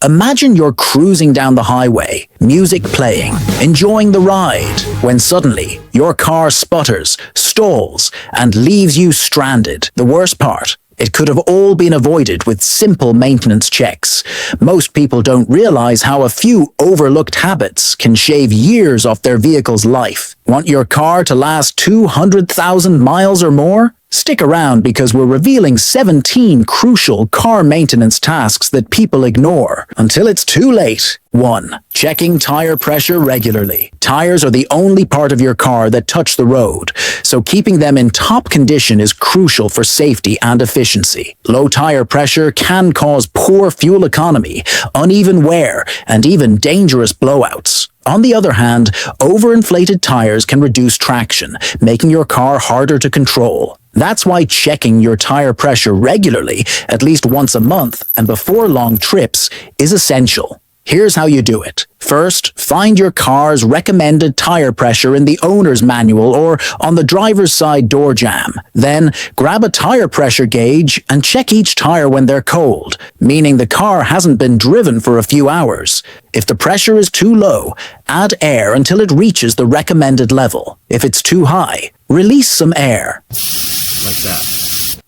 Imagine you're cruising down the highway, music playing, enjoying the ride, when suddenly your car sputters, stalls, and leaves you stranded. The worst part? It could have all been avoided with simple maintenance checks. Most people don't realize how a few overlooked habits can shave years off their vehicle's life. Want your car to last 200,000 miles or more? Stick around because we're revealing 17 crucial car maintenance tasks that people ignore until it's too late. 1. Checking tire pressure regularly. Tires are the only part of your car that touch the road, so keeping them in top condition is crucial for safety and efficiency. Low tire pressure can cause poor fuel economy, uneven wear, and even dangerous blowouts. On the other hand, overinflated tires can reduce traction, making your car harder to control. That's why checking your tire pressure regularly, at least once a month and before long trips, is essential. Here's how you do it. First, find your car's recommended tire pressure in the owner's manual or on the driver's side door jamb. Then, grab a tire pressure gauge and check each tire when they're cold, meaning the car hasn't been driven for a few hours. If the pressure is too low, add air until it reaches the recommended level. If it's too high, release some air. Like that.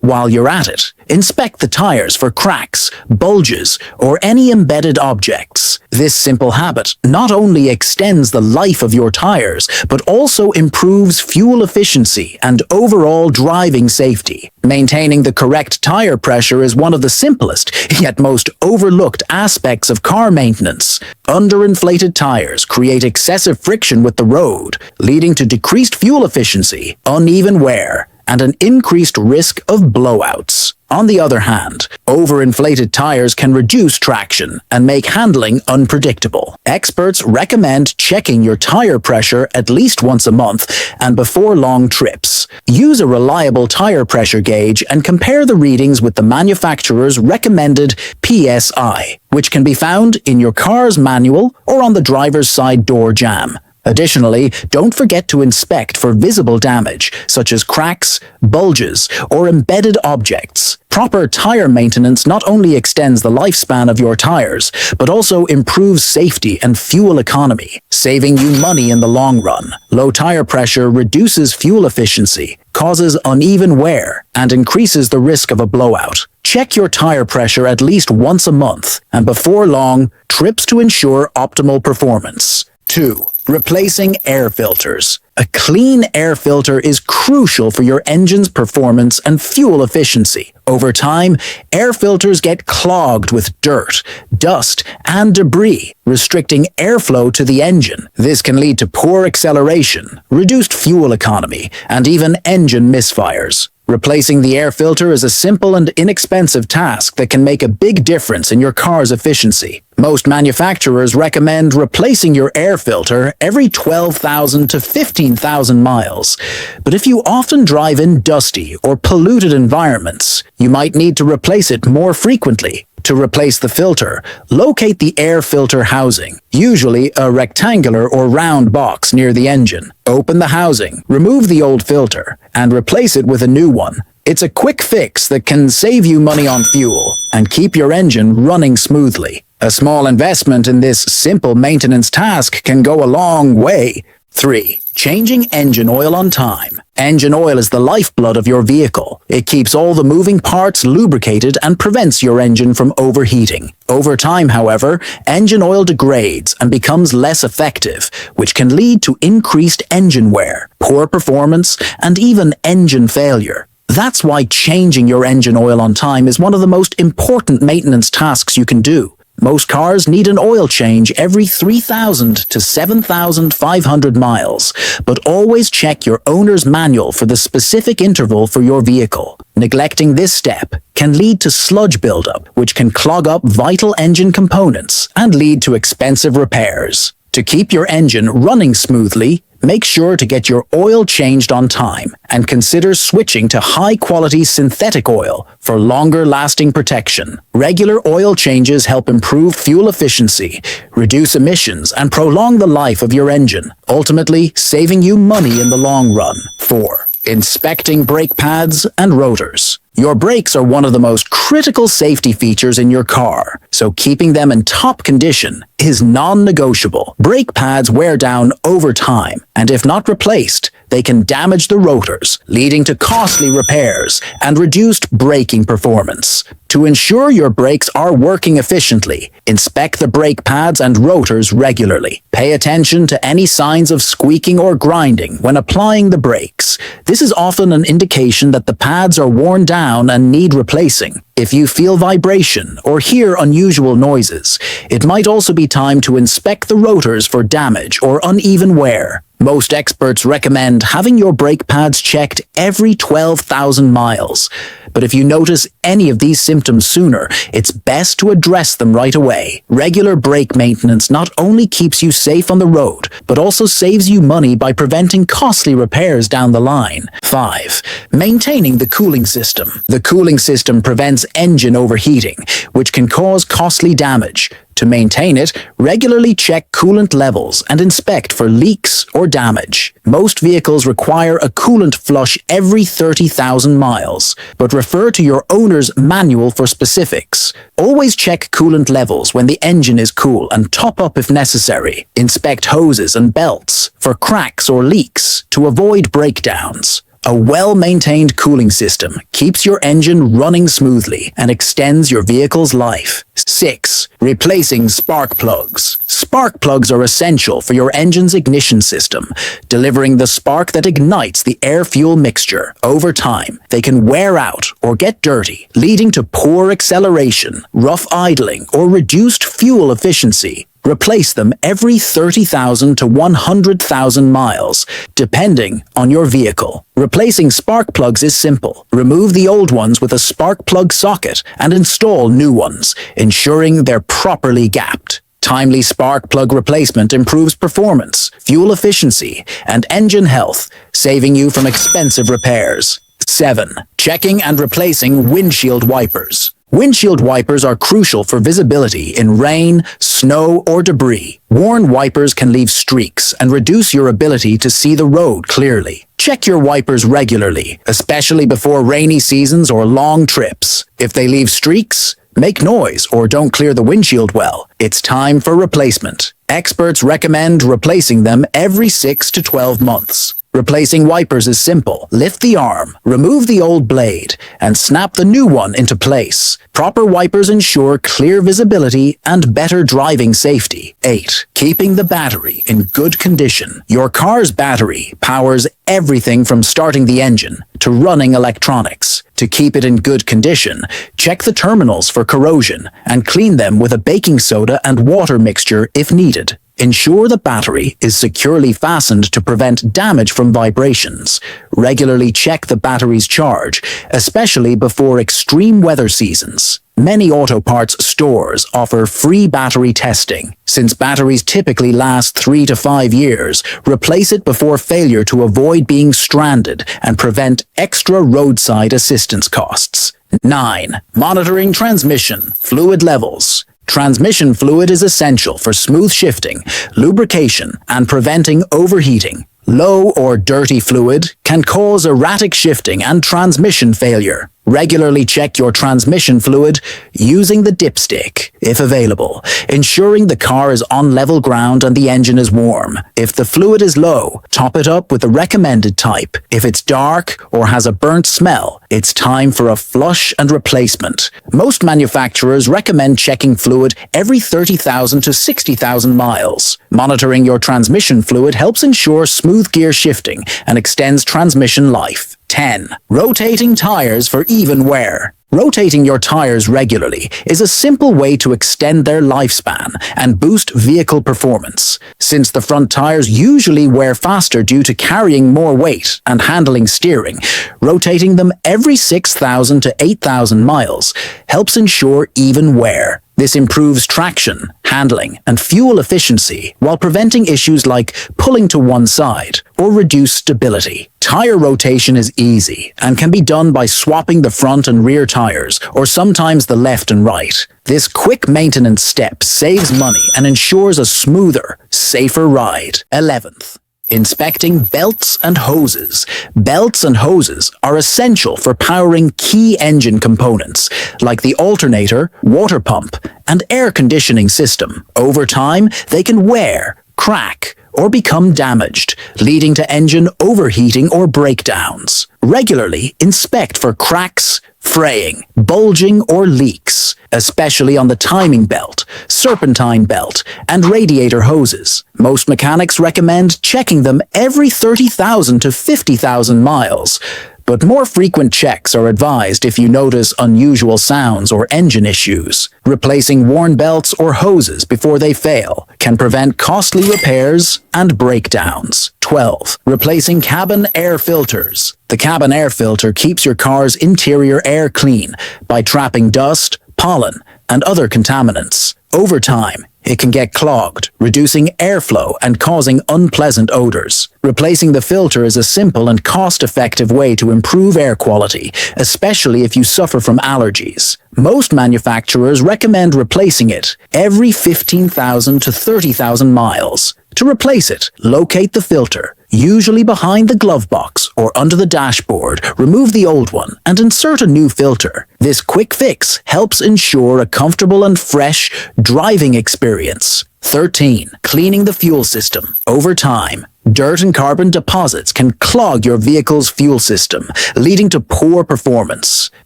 While you're at it, inspect the tires for cracks, bulges, or any embedded objects. This simple habit not only extends the life of your tires, but also improves fuel efficiency and overall driving safety. Maintaining the correct tire pressure is one of the simplest, yet most overlooked aspects of car maintenance. Underinflated tires create excessive friction with the road, leading to decreased fuel efficiency, uneven wear, and an increased risk of blowouts. On the other hand, overinflated tires can reduce traction and make handling unpredictable. Experts recommend checking your tire pressure at least once a month and before long trips. Use a reliable tire pressure gauge and compare the readings with the manufacturer's recommended PSI, which can be found in your car's manual or on the driver's side door jamb. Additionally, don't forget to inspect for visible damage, such as cracks, bulges, or embedded objects. Proper tire maintenance not only extends the lifespan of your tires, but also improves safety and fuel economy, saving you money in the long run. Low tire pressure reduces fuel efficiency, causes uneven wear, and increases the risk of a blowout. Check your tire pressure at least once a month, and before long, trips to ensure optimal performance. 2. Replacing air filters. A clean air filter is crucial for your engine's performance and fuel efficiency. Over time, air filters get clogged with dirt, dust, and debris, restricting airflow to the engine. This can lead to poor acceleration, reduced fuel economy, and even engine misfires. Replacing the air filter is a simple and inexpensive task that can make a big difference in your car's efficiency. Most manufacturers recommend replacing your air filter every 12,000 to 15,000 miles. But if you often drive in dusty or polluted environments, you might need to replace it more frequently. To replace the filter, locate the air filter housing, usually a rectangular or round box near the engine. Open the housing, remove the old filter, and replace it with a new one. It's a quick fix that can save you money on fuel and keep your engine running smoothly. A small investment in this simple maintenance task can go a long way. 3. Changing engine oil on time. Engine oil is the lifeblood of your vehicle. It keeps all the moving parts lubricated and prevents your engine from overheating. Over time, however, engine oil degrades and becomes less effective, which can lead to increased engine wear, poor performance, and even engine failure. That's why changing your engine oil on time is one of the most important maintenance tasks you can do. Most cars need an oil change every 3,000 to 7,500 miles, but always check your owner's manual for the specific interval for your vehicle. Neglecting this step can lead to sludge buildup, which can clog up vital engine components and lead to expensive repairs. To keep your engine running smoothly, make sure to get your oil changed on time and consider switching to high-quality synthetic oil for longer-lasting protection. Regular oil changes help improve fuel efficiency, reduce emissions, and prolong the life of your engine, ultimately saving you money in the long run. 4. Inspecting brake pads and rotors. Your brakes are one of the most critical safety features in your car, so keeping them in top condition is non-negotiable. Brake pads wear down over time, and if not replaced, they can damage the rotors, leading to costly repairs and reduced braking performance. To ensure your brakes are working efficiently, inspect the brake pads and rotors regularly. Pay attention to any signs of squeaking or grinding when applying the brakes. This is often an indication that the pads are worn down and need replacing. If you feel vibration or hear unusual noises, it might also be time to inspect the rotors for damage or uneven wear. Most experts recommend having your brake pads checked every 12,000 miles. But if you notice any of these symptoms sooner, it's best to address them right away. Regular brake maintenance not only keeps you safe on the road, but also saves you money by preventing costly repairs down the line. 5. Maintaining the cooling system. The cooling system prevents engine overheating, which can cause costly damage. To maintain it, regularly check coolant levels and inspect for leaks or damage. Most vehicles require a coolant flush every 30,000 miles, but refer to your owner's manual for specifics. Always check coolant levels when the engine is cool and top up if necessary. Inspect hoses and belts for cracks or leaks to avoid breakdowns. A well-maintained cooling system keeps your engine running smoothly and extends your vehicle's life. 6. Replacing spark plugs. Spark plugs are essential for your engine's ignition system, delivering the spark that ignites the air-fuel mixture. Over time, they can wear out or get dirty, leading to poor acceleration, rough idling, or reduced fuel efficiency. Replace them every 30,000 to 100,000 miles, depending on your vehicle. Replacing spark plugs is simple. Remove the old ones with a spark plug socket and install new ones, ensuring they're properly gapped. Timely spark plug replacement improves performance, fuel efficiency, and engine health, saving you from expensive repairs. 7. Checking and replacing windshield wipers. Windshield wipers are crucial for visibility in rain, snow, or debris. Worn wipers can leave streaks and reduce your ability to see the road clearly. Check your wipers regularly, especially before rainy seasons or long trips. If they leave streaks, make noise, or don't clear the windshield well, it's time for replacement. Experts recommend replacing them every 6 to 12 months. Replacing wipers is simple. Lift the arm, remove the old blade, and snap the new one into place. Proper wipers ensure clear visibility and better driving safety. 8. Keeping the battery in good condition. Your car's battery powers everything from starting the engine to running electronics. To keep it in good condition, check the terminals for corrosion and clean them with a baking soda and water mixture if needed. Ensure the battery is securely fastened to prevent damage from vibrations. Regularly check the battery's charge, especially before extreme weather seasons. Many auto parts stores offer free battery testing. Since batteries typically last 3 to 5 years, replace it before failure to avoid being stranded and prevent extra roadside assistance costs. 9. Monitoring transmission fluid levels. Transmission fluid is essential for smooth shifting, lubrication, and preventing overheating. Low or dirty fluid can cause erratic shifting and transmission failure. Regularly check your transmission fluid using the dipstick, if available, ensuring the car is on level ground and the engine is warm. If the fluid is low, top it up with the recommended type. If it's dark or has a burnt smell, it's time for a flush and replacement. Most manufacturers recommend checking fluid every 30,000 to 60,000 miles. Monitoring your transmission fluid helps ensure smooth gear shifting and extends transmission life. 10. Rotating tires for even wear. Rotating your tires regularly is a simple way to extend their lifespan and boost vehicle performance. Since the front tires usually wear faster due to carrying more weight and handling steering, rotating them every 6,000 to 8,000 miles helps ensure even wear. This improves traction, handling, and fuel efficiency while preventing issues like pulling to one side or reduced stability. Tire rotation is easy and can be done by swapping the front and rear tires or sometimes the left and right. This quick maintenance step saves money and ensures a smoother, safer ride. 11th. Inspecting belts and hoses. Belts and hoses are essential for powering key engine components, like the alternator, water pump, and air conditioning system. Over time, they can wear, crack, or become damaged, leading to engine overheating or breakdowns. Regularly inspect for cracks, fraying, bulging, or leaks, especially on the timing belt, serpentine belt, and radiator hoses. Most mechanics recommend checking them every 30,000 to 50,000 miles, but more frequent checks are advised if you notice unusual sounds or engine issues. Replacing worn belts or hoses before they fail can prevent costly repairs and breakdowns. 12. Replacing cabin air filters. The cabin air filter keeps your car's interior air clean by trapping dust, pollen, and other contaminants. Over time, it can get clogged, reducing airflow and causing unpleasant odors. Replacing the filter is a simple and cost-effective way to improve air quality, especially if you suffer from allergies. Most manufacturers recommend replacing it every 15,000 to 30,000 miles. To replace it, locate the filter, usually behind the glove box or under the dashboard. Remove the old one and insert a new filter. This quick fix helps ensure a comfortable and fresh driving experience. 13. Cleaning the fuel system. Over time, dirt and carbon deposits can clog your vehicle's fuel system, leading to poor performance,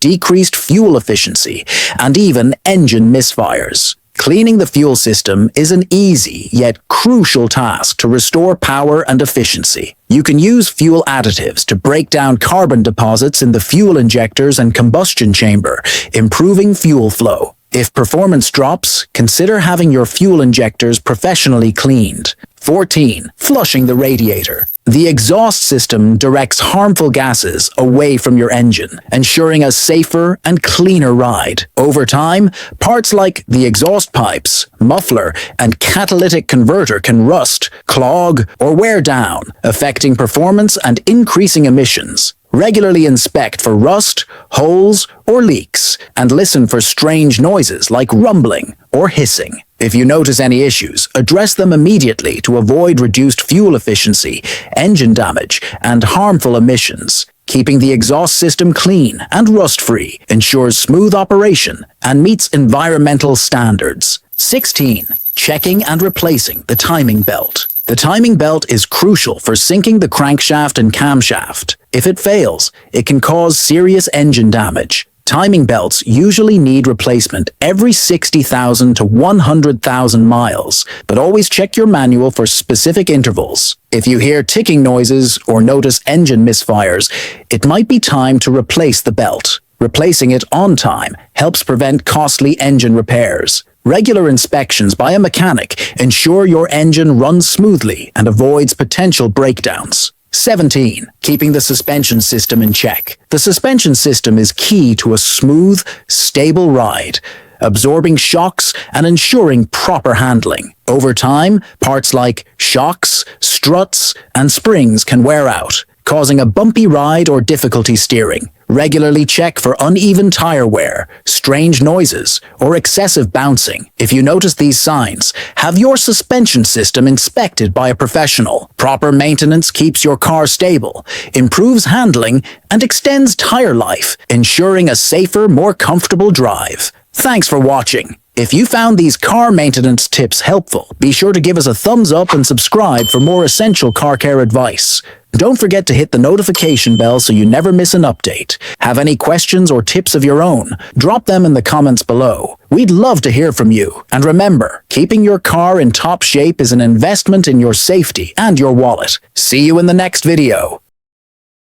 decreased fuel efficiency, and even engine misfires. Cleaning the fuel system is an easy yet crucial task to restore power and efficiency. You can use fuel additives to break down carbon deposits in the fuel injectors and combustion chamber, improving fuel flow. If performance drops, consider having your fuel injectors professionally cleaned. 14. Flushing the radiator. The exhaust system directs harmful gases away from your engine, ensuring a safer and cleaner ride. Over time, parts like the exhaust pipes, muffler, and catalytic converter can rust, clog, or wear down, affecting performance and increasing emissions. Regularly inspect for rust, holes, or leaks, and listen for strange noises like rumbling or hissing. If you notice any issues, address them immediately to avoid reduced fuel efficiency, engine damage, and harmful emissions. Keeping the exhaust system clean and rust-free ensures smooth operation and meets environmental standards. 16. Checking and replacing the timing belt. The timing belt is crucial for syncing the crankshaft and camshaft. If it fails, it can cause serious engine damage. Timing belts usually need replacement every 60,000 to 100,000 miles, but always check your manual for specific intervals. If you hear ticking noises or notice engine misfires, it might be time to replace the belt. Replacing it on time helps prevent costly engine repairs. Regular inspections by a mechanic ensure your engine runs smoothly and avoids potential breakdowns. 17. Keeping the suspension system in check. The suspension system is key to a smooth, stable ride, absorbing shocks and ensuring proper handling. Over time, parts like shocks, struts, and springs can wear out, causing a bumpy ride or difficulty steering. Regularly check for uneven tire wear, strange noises, or excessive bouncing. If you notice these signs, have your suspension system inspected by a professional. Proper maintenance keeps your car stable, improves handling, and extends tire life, ensuring a safer, more comfortable drive. Thanks for watching. If you found these car maintenance tips helpful, be sure to give us a thumbs up and subscribe for more essential car care advice. Don't forget to hit the notification bell so you never miss an update. Have any questions or tips of your own? Drop them in the comments below. We'd love to hear from you. And remember, keeping your car in top shape is an investment in your safety and your wallet. See you in the next video.